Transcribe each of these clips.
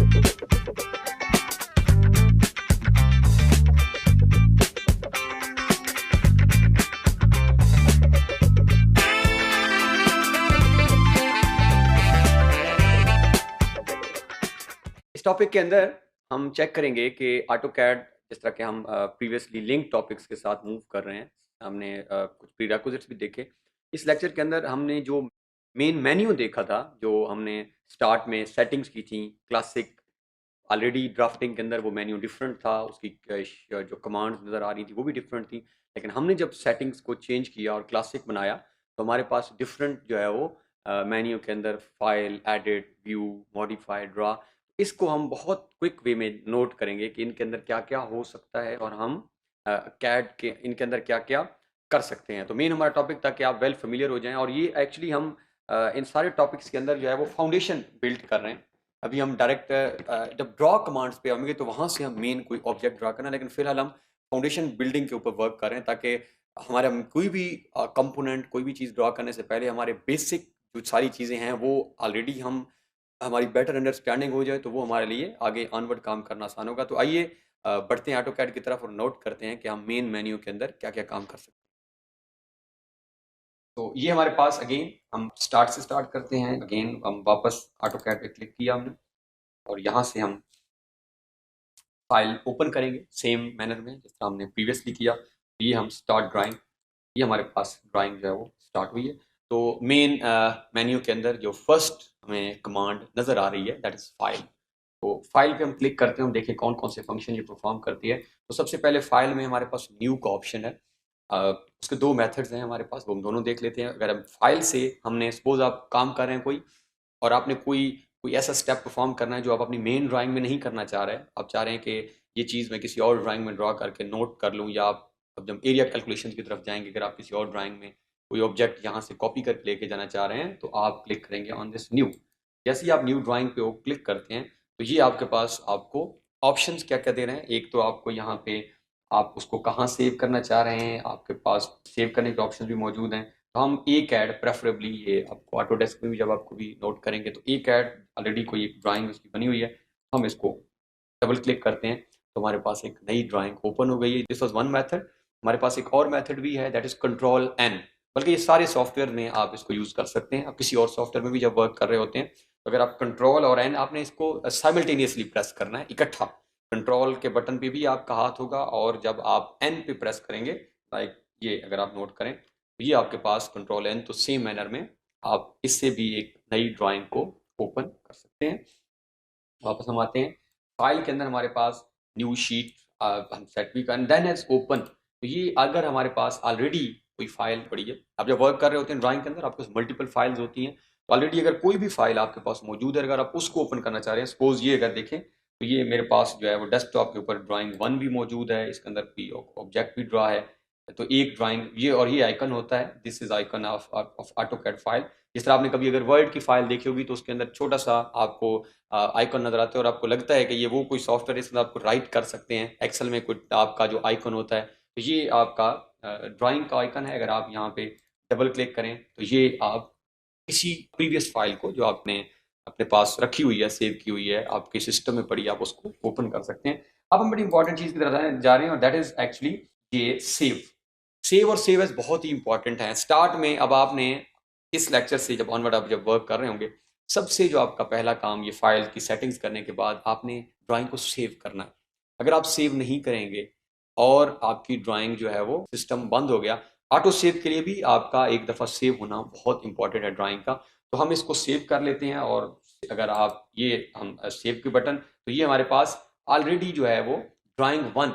इस टॉपिक के अंदर हम चेक करेंगे कि ऑटोकैड जिस तरह के हम प्रीवियसली लिंक टॉपिक्स के साथ मूव कर रहे हैं, हमने कुछ प्रीरेक्विजिट्स भी देखे। इस लेक्चर के अंदर हमने जो मेन मेन्यू देखा था, जो हमने स्टार्ट में सेटिंग्स की थी क्लासिक, ऑलरेडी ड्राफ्टिंग के अंदर वो मेन्यू डिफरेंट था, उसकी जो कमांड्स नज़र आ रही थी वो भी डिफरेंट थी। लेकिन हमने जब सेटिंग्स को चेंज किया और क्लासिक बनाया तो हमारे पास डिफरेंट जो है वो मेन्यू के अंदर file, edit, view, modify, draw, इसको हम बहुत क्विक वे में नोट करेंगे कि इनके अंदर क्या क्या हो सकता है और हम कैड के इनके अंदर क्या क्या कर सकते हैं। तो मेन हमारा टॉपिक था कि आप वेल फेमिलियर हो जाएं, और ये एक्चुअली हम इन सारे टॉपिक्स के अंदर जो है वो फाउंडेशन बिल्ड कर रहे हैं। अभी हम डायरेक्ट जब ड्रॉ कमांड्स पे आएंगे तो वहाँ से हम मेन कोई ऑब्जेक्ट ड्रा करना, लेकिन फिलहाल हम फाउंडेशन बिल्डिंग के ऊपर वर्क कर रहे हैं ताकि हमारा कोई भी कंपोनेंट, कोई भी चीज़ ड्रॉ करने से पहले हमारे बेसिक जो सारी चीज़ें हैं वो ऑलरेडी हमारी बेटर अंडरस्टैंडिंग हो जाए, तो वो हमारे लिए आगे ऑनवर्ड काम करना आसान होगा। तो आइए बढ़ते हैं ऑटोकैड की तरफ और नोट करते हैं कि हम मेन मेन्यू के अंदर क्या क्या काम कर सकते हैं। तो ये हमारे पास अगेन हम स्टार्ट से स्टार्ट करते हैं। अगेन हम वापस ऑटोकैड पे क्लिक किया हमने और यहाँ से हम फाइल ओपन करेंगे सेम मैनर में जिस तरह हमने प्रीवियसली किया। ये हम स्टार्ट ड्राइंग, ये हमारे पास ड्राइंग जो है वो स्टार्ट हुई है। तो मेन मेन्यू के अंदर जो फर्स्ट हमें कमांड नज़र आ रही है दैट इज़ फाइल। तो फाइल पे हम क्लिक करते हैं, हम देखें कौन कौन से फंक्शन ये परफॉर्म करती है। तो सबसे पहले फाइल में हमारे पास न्यू का ऑप्शन है। उसके दो मेथड्स हैं हमारे पास, वो हम दोनों देख लेते हैं। अगर हम फाइल से हमने सपोज आप काम कर रहे हैं कोई, और आपने कोई कोई ऐसा स्टेप परफॉर्म करना है जो आप अपनी मेन ड्राइंग में नहीं करना चाह रहे हैं, आप चाह रहे हैं कि ये चीज़ मैं किसी और ड्राइंग में ड्रॉ करके नोट कर लूँ, या आप अब जब एरिया कैलकुलेशन की तरफ जाएंगे, अगर आप किसी और ड्राइंग में कोई ऑब्जेक्ट यहाँ से कॉपी करके लेके जाना चाह रहे हैं तो आप क्लिक करेंगे ऑन दिस न्यू। जैसे ही आप न्यू ड्राइंग पे वो क्लिक करते हैं तो ये आपके पास आपको ऑप्शंस क्या क्या दे रहे हैं। एक तो आपको यहाँ पे आप उसको कहाँ सेव करना चाह रहे हैं, आपके पास सेव करने के ऑप्शन भी मौजूद हैं। तो हम एक ऐड प्रेफरेबली, ये आपको ऑटोडेस्क में भी जब आपको भी नोट करेंगे तो एक ऐड ऑलरेडी कोई एक ड्राइंग उसकी बनी हुई है, हम इसको डबल क्लिक करते हैं तो हमारे पास एक नई ड्राइंग ओपन हो गई है। This was one method. हमारे पास एक और मेथड भी है दैट इज कंट्रोल एन, बल्कि ये सारे सॉफ्टवेयर में आप इसको यूज़ कर सकते हैं। आप किसी और सॉफ्टवेयर में भी जब वर्क कर रहे होते हैं तो अगर आप कंट्रोल और एन, आपने इसको साइमल्टेनियसली प्रेस करना है इकट्ठा। कंट्रोल के बटन पे भी आपका हाथ होगा और जब आप एन पे प्रेस करेंगे, लाइक ये अगर आप नोट करें तो ये आपके पास कंट्रोल एन, तो सेम मैनर में आप इससे भी एक नई ड्राइंग को ओपन कर सकते हैं। वापस हम आते हैं फाइल के अंदर, हमारे पास न्यू शीट हम सेट भी कर, देन एज ओपन। तो ये अगर हमारे पास ऑलरेडी कोई फाइल पड़ी है, आप जब वर्क कर रहे होते हैं ड्राइंग के अंदर आपके पास मल्टीपल फाइल्स होती हैं, तो ऑलरेडी अगर कोई भी फाइल आपके पास मौजूद है, अगर आप उसको ओपन करना चाह रहे हैं, सपोज ये अगर देखें तो ये मेरे पास जो है वो डेस्कटॉप के ऊपर ड्राइंग वन भी मौजूद है, इसके अंदर भी ऑब्जेक्ट भी ड्रा है। तो एक ड्राइंग ये, और ये आइकन होता है, this is icon of AutoCAD file. जिस तरह आपने कभी अगर वर्ड की फाइल देखी होगी तो उसके अंदर छोटा सा आपको आइकन नजर आते हैं और आपको लगता है कि ये वो कोई सॉफ्टवेयर है, इसमें आपको राइट कर सकते हैं। एक्सेल में कोई आपका जो आइकन होता है, तो ये आपका ड्राइंग का आइकन है। अगर आप यहाँ पे डबल क्लिक करें तो ये आप किसी प्रीवियस फाइल को जो आपने अपने पास रखी हुई है, सेव की हुई है, आपके सिस्टम में पड़ी है, आप उसको ओपन कर सकते हैं। अब हम बड़ी इंपॉर्टेंट चीज़ की तरफ जा रहे हैं और दैट इज एक्चुअली ये सेव। सेव और सेव एज बहुत ही इंपॉर्टेंट है। स्टार्ट में अब आपने इस लेक्चर से जब ऑनवर्ड आप जब वर्क कर रहे होंगे, सबसे जो आपका पहला काम ये फाइल की सेटिंग्स करने के बाद आपने ड्राइंग को सेव करना है। अगर आप सेव नहीं करेंगे और आपकी ड्राइंग जो है वो सिस्टम बंद हो गया, ऑटो सेव के लिए भी आपका एक दफ़ा सेव होना बहुत इंपॉर्टेंट है ड्राइंग का। तो हम इसको सेव कर लेते हैं, और अगर आप ये हम सेव के बटन, तो ये हमारे पास ऑलरेडी जो है वो ड्राइंग वन।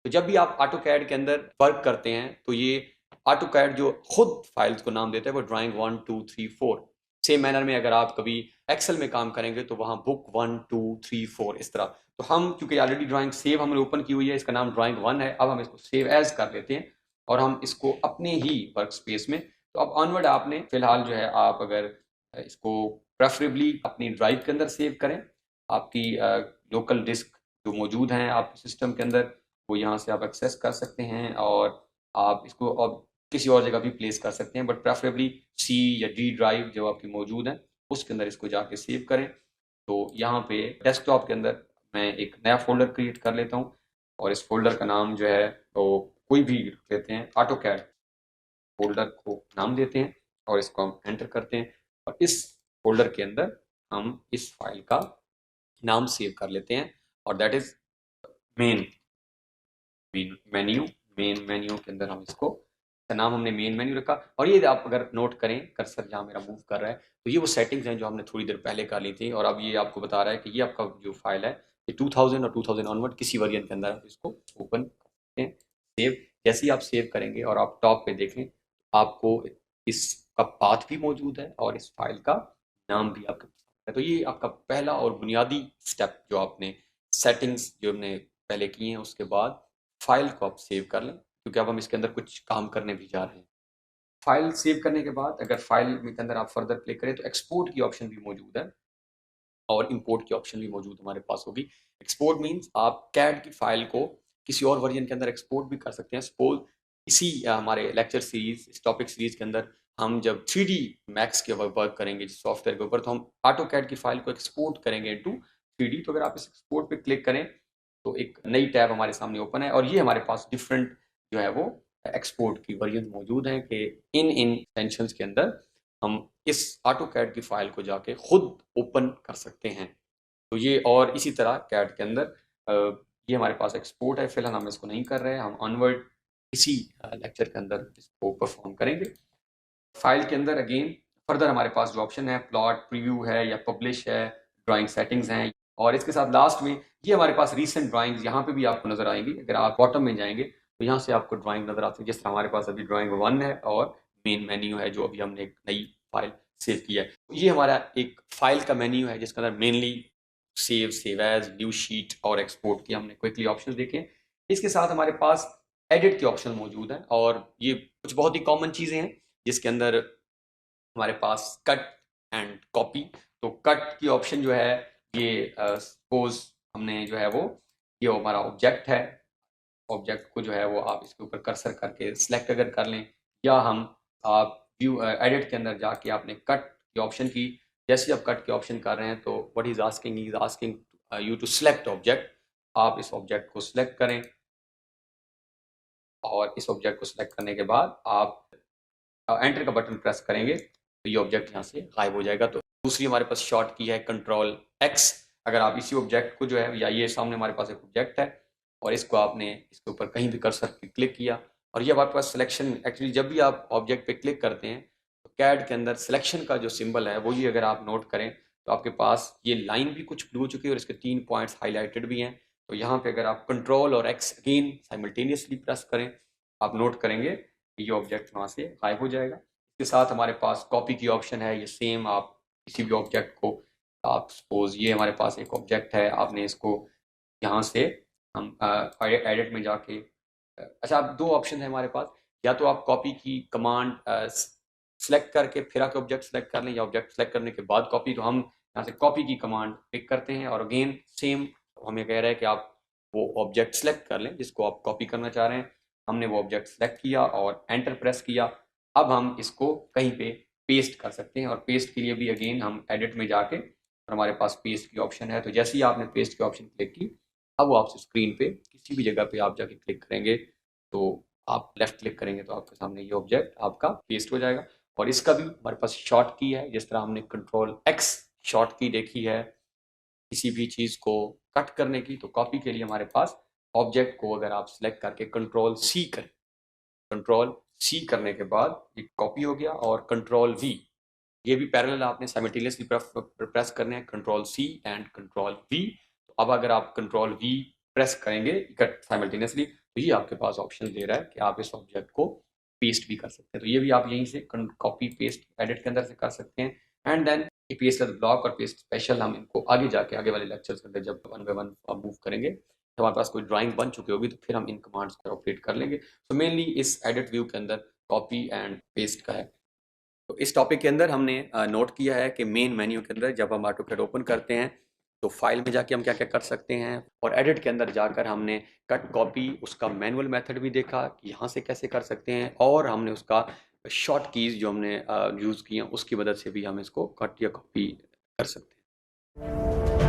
तो जब भी आप ऑटो कैड के अंदर वर्क करते हैं तो ये ऑटो कैड जो खुद फाइल्स को नाम देता है वो ड्राइंग 1 2 3 4। सेम मैनर में अगर आप कभी एक्सेल में काम करेंगे तो वहाँ बुक 1 2 3 4 इस तरह। तो हम चूंकि ऑलरेडी ड्राइंग सेव हमने ओपन की हुई है, इसका नाम ड्राइंग वन है, अब हम इसको सेव एज कर लेते हैं और हम इसको अपने ही वर्क स्पेस में। तो अब ऑनवर्ड आपने फिलहाल जो है, आप अगर इसको प्रेफरेबली अपनी ड्राइव के अंदर सेव करें, आपकी लोकल डिस्क जो मौजूद हैं आपके सिस्टम के अंदर, वो यहाँ से आप एक्सेस कर सकते हैं और आप इसको अब किसी और जगह भी प्लेस कर सकते हैं, बट प्रेफरेबली सी या डी ड्राइव जो आपकी मौजूद है उसके अंदर इसको जाके सेव करें। तो यहाँ पे डेस्कटॉप के अंदर मैं एक नया फोल्डर क्रिएट कर लेता हूँ और इस फोल्डर का नाम जो है तो कोई भी रख लेते हैं, ऑटोकैड फोल्डर को नाम देते हैं और इसको हम एंटर करते हैं और इस फोल्डर के अंदर हम इस फाइल का नाम सेव कर लेते हैं और that is main menu. Main menu के अंदर हम इसको नाम हमने मेन मेन्यू रखा और ये आप अगर नोट करें कर्सर जहाँ मेरा मूव कर रहा है तो ये वो सेटिंग्स हैं जो हमने थोड़ी देर पहले कर ली थी और अब ये आपको बता रहा है कि ये आपका जो फाइल है ये 2000 और 2000 ऑनवर्ड किसी वर्जन के अंदर आप इसको ओपन करते हैं। सेव जैसे ही आप सेव करेंगे और आप टॉप पे देखें आपको इसका पाथ भी मौजूद है और इस फाइल का नाम भी आपके पास है। तो ये आपका पहला और बुनियादी स्टेप जो आपने सेटिंग्स जो हमने पहले की हैं उसके बाद फाइल को आप सेव कर लें क्योंकि अब हम इसके अंदर कुछ काम करने भी जा रहे हैं। फाइल सेव करने के बाद अगर फाइल के अंदर आप फर्दर क्लिक करें तो एक्सपोर्ट की ऑप्शन भी मौजूद है और इंपोर्ट की ऑप्शन भी मौजूद हमारे पास होगी। एक्सपोर्ट मीन्स आप कैड की फाइल को किसी और वर्जन के अंदर एक्सपोर्ट भी कर सकते हैं। सपोज इसी हमारे लेक्चर सीरीज इस टॉपिक सीरीज के अंदर हम जब 3D मैक्स के वर्क करेंगे जिस सॉफ्टवेयर के ऊपर तो हम ऑटो कैड की फाइल को एक्सपोर्ट करेंगे इनटू 3D। तो अगर आप इस एक्सपोर्ट पे क्लिक करें तो एक नई टैब हमारे सामने ओपन है और ये हमारे पास डिफरेंट जो है वो एक्सपोर्ट की वर्जन मौजूद हैं कि इन एक्सटेंशंस के अंदर हम इस ऑटो कैड की फाइल को जाके खुद ओपन कर सकते हैं। तो ये और इसी तरह कैड के अंदर ये हमारे पास एक्सपोर्ट है, फिलहाल हम इसको नहीं कर रहे हैं, हम ऑनवर्ड इसी लेक्चर के अंदर इसको परफॉर्म करेंगे। फाइल के अंदर अगेन फर्दर हमारे पास जो ऑप्शन है प्लॉट प्रीव्यू है या पब्लिश है, ड्राइंग सेटिंग्स हैं और इसके साथ लास्ट में ये हमारे पास रीसेंट ड्राइंग्स यहाँ पे भी आपको नजर आएंगी। अगर आप बॉटम में जाएंगे तो यहाँ से आपको ड्राइंग नजर आती है जिस तरह हमारे पास अभी ड्राइंग 1 है और मेन मेन्यू है जो अभी हमने एक नई फाइल सेव किया है। तो ये हमारा एक फाइल का मेन्यू है जिसके अंदर mainly save, save as, new sheet और एक्सपोर्ट की हमने क्विकली ऑप्शन देखे। इसके साथ हमारे पास एडिट के ऑप्शन मौजूद हैं और ये कुछ बहुत ही कॉमन चीज़ें हैं जिसके अंदर हमारे पास कट एंड कॉपी। तो कट की ऑप्शन जो है ये सपोज हमने जो है वो ये हमारा ऑब्जेक्ट है, ऑब्जेक्ट को जो है वो आप इसके ऊपर कर्सर करके सिलेक्ट अगर कर लें या हम आप व्यू एडिट के अंदर जाके आपने कट की ऑप्शन की, जैसे आप कट के ऑप्शन कर रहे हैं तो what is asking you to select object. आप इस ऑब्जेक्ट को सिलेक्ट करें और इस ऑब्जेक्ट को सिलेक्ट करने के बाद आप एंटर का बटन प्रेस करेंगे तो ये ऑब्जेक्ट यहाँ से गायब हो जाएगा। तो दूसरी हमारे पास शॉर्ट की है कंट्रोल एक्स। अगर आप इसी ऑब्जेक्ट को जो है या ये सामने हमारे पास एक ऑब्जेक्ट है और इसको आपने इसके ऊपर कहीं भी कर्सर पे क्लिक किया और ये हमारे पास सिलेक्शन, एक्चुअली जब भी आप ऑब्जेक्ट पे क्लिक करते हैं तो कैड के अंदर सिलेक्शन का जो सिंबल है वो ये अगर आप नोट करें तो आपके पास ये लाइन भी कुछ ब्लू हो चुकी है और इसके 3 पॉइंट्स हाईलाइटेड भी हैं। तो यहाँ पे अगर आप कंट्रोल और एक्स अगेन साइमल्टेनियसली प्रेस करें आप नोट करेंगे ये ऑब्जेक्ट वहाँ से गायब हो जाएगा। इसके साथ हमारे पास कॉपी की ऑप्शन है, ये सेम आप किसी भी ऑब्जेक्ट को आप सपोज ये हमारे पास एक ऑब्जेक्ट है आपने इसको यहाँ से हम एडिट में जाके अच्छा आप दो ऑप्शन है हमारे पास, या तो आप कॉपी की कमांड सेलेक्ट करके फिर आके ऑब्जेक्ट सेलेक्ट कर लें या ऑब्जेक्ट सेलेक्ट करने के बाद कॉपी। तो हम यहाँ से कॉपी की कमांड पिक करते हैं और अगेन सेम हमें कह रहा है कि आप वो ऑब्जेक्ट सेलेक्ट कर लें जिसको आप कॉपी करना चाह रहे हैं। हमने वो ऑब्जेक्ट सेलेक्ट किया और एंटर प्रेस किया। अब हम इसको कहीं पे पेस्ट कर सकते हैं और पेस्ट के लिए भी अगेन हम एडिट में जाके और हमारे पास पेस्ट की ऑप्शन है। तो जैसे ही आपने पेस्ट की ऑप्शन क्लिक की अब वो आपसे स्क्रीन पे किसी भी जगह पे आप जाके क्लिक करेंगे तो आप लेफ्ट क्लिक करेंगे तो आपके सामने ये ऑब्जेक्ट आपका पेस्ट हो जाएगा। और इसका भी हमारे पास शॉर्ट की है, जिस तरह हमने कंट्रोल एक्स शॉर्ट की देखी है किसी भी चीज़ को कट करने की, तो कॉपी के लिए हमारे पास ऑब्जेक्ट को अगर आप सिलेक्ट करके कंट्रोल सी करें, कंट्रोल सी करने के बाद ये कॉपी हो गया और कंट्रोल वी ये भी पैरेलल आपने साइमल्टेनियसली प्रेस करने हैं, control C and control V. तो अब अगर आप कंट्रोल वी प्रेस करेंगे साइमल्टेनियसली तो ये आपके पास ऑप्शन दे रहा है कि आप इस ऑब्जेक्ट को पेस्ट भी कर सकते हैं। तो ये भी आप यहीं से कॉपी पेस्ट एडिट के अंदर से कर सकते हैं। एंड देन पेस्ट ब्लॉक और पेस्ट स्पेशल हम इनको आगे जाके आगे वाले लेक्चर्स के अंदर जब 1 बाय 1 मूव करेंगे तो हमारे पास कोई ड्राइंग बन चुकी होगी तो फिर हम इन कमांड्स को ऑपरेट कर लेंगे। तो मेनली इस एडिट व्यू के अंदर कॉपी एंड पेस्ट का है। तो इस टॉपिक के अंदर हमने नोट किया है कि मेन मेन्यू के अंदर जब हम ऑटोकैड ओपन करते हैं तो फाइल में जाके हम क्या क्या कर सकते हैं और एडिट के अंदर जाकर हमने कट कॉपी उसका मैनुअल मेथड भी देखा कि यहाँ से कैसे कर सकते हैं और हमने उसका शॉर्ट कीज जो हमने यूज़ की हैं उसकी मदद से भी हम इसको कट या कॉपी कर सकते हैं। हैं।